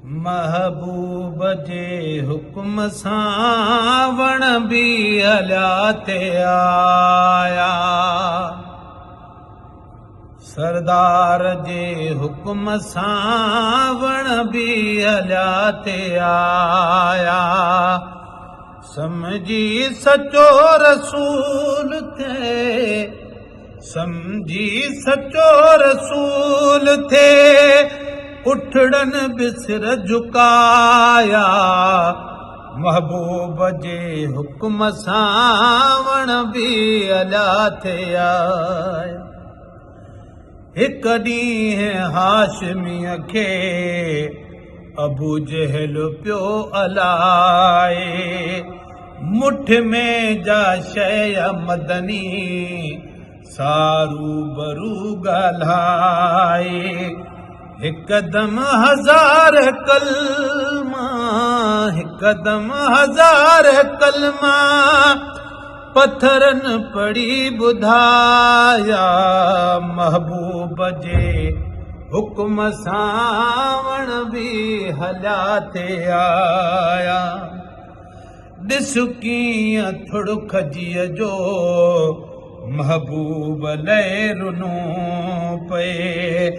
महबूब जे हुक्म सां वण बि हलिया ते आया। सरदार जे हुक्म सां वण बि हलिया ते आया। समझी सचो रसूल थे, समझी सचो रसूल थे, उठड़न बिसर झुकाया। महबूब जे हुक्म सां वण बि हलिया थे आया। हिक ॾींहुं हाशमीअ खे अबू जहल पियो अलाए। मुठ में जा शय मदनी सारू बरू ॻाल्हाए। हिकदम हज़ार कलमा, हिकदम हज़ार कलमा पत्थरन पढ़ी ॿुधाया। महबूब जे हुक्म सां वण बि हलिया ते आया। ॾिस कीअं थुड़खजीअ जो महबूब लय रुनो पए।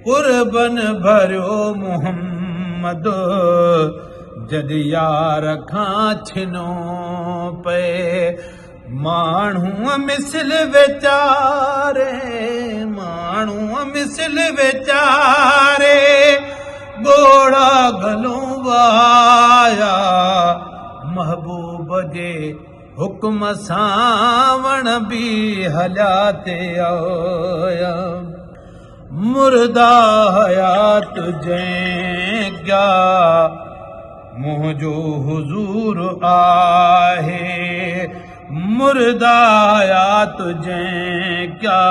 कुर्बन भरियो मोहम्मद जॾ यार खां छिनो पए। माण्हूअ मिसल वीचारे, माण्हूअ मिसल वीचारे ॻोड़ा गलों वहाया। महबूब जे हुक्म सां वण बि हलिया ते आया। मुर्दा हयात जंहिंजा मुंहिंजो हुज़ूर आहे। मुर्दा हयात जंहिंजा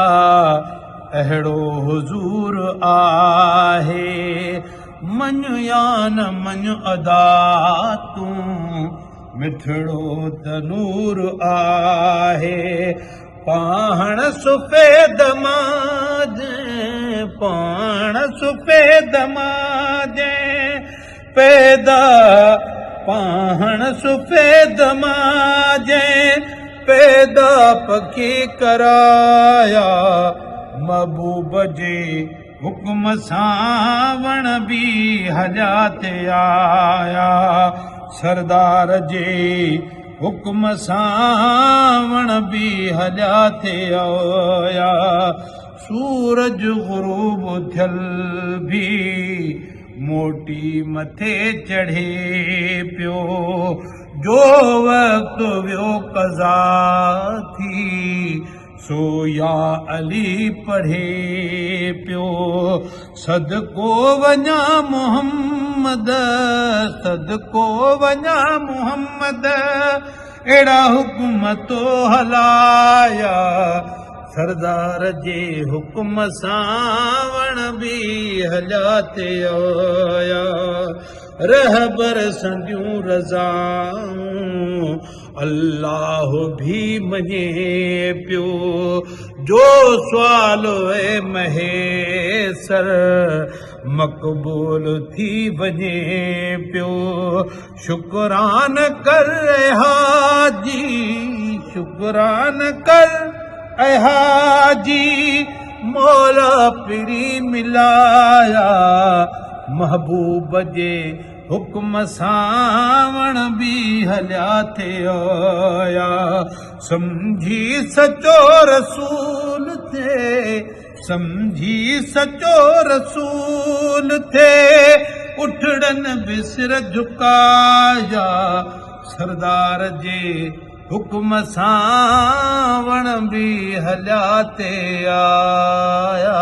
अहिड़ो हुज़ूर आहे। मञ या न मञ अदा तूं मिठड़ो त नूर आहे। पाण सुफ़ेद मां पाण सुफ़ेद मां पैदा, पाण सुफ़ेद मां पैदा पखी कराया। महबूब जे हुक्म सां वण बि हलिया ते आया। सरदार जे हुक्म सां वण बि हलिया ते आया। सूरज ग़ुरूब थियल बि मोटी मथे चढ़े पियो। जो वक़्तु वियो क़ज़ा थी सो या अली पढ़े पियो। सदको वञा मोहम्मद, सदको वञा मोहम्मद अहिड़ा हुक्म तो हलाया। सरदार जे हुक्म सां वण बि हलिया ते आया। रहबर संदियूं रज़ाऊं अल्लाह भी मञे पियो। जो सुवाल ए महेसर मक़बूल थी वञे पियो। शुक्रान कर हाजी, शुक्रान कर हाजी मौला पिरी मिलाया। महबूब जे हुक्म सां वण बि हलिया ते आया। समझी सचो रसूल थे, समझी सचो रसूल थे, उठड़न बिसर झुकाया। सरदार जे हुक्म सां वण बि हलिया ते आया।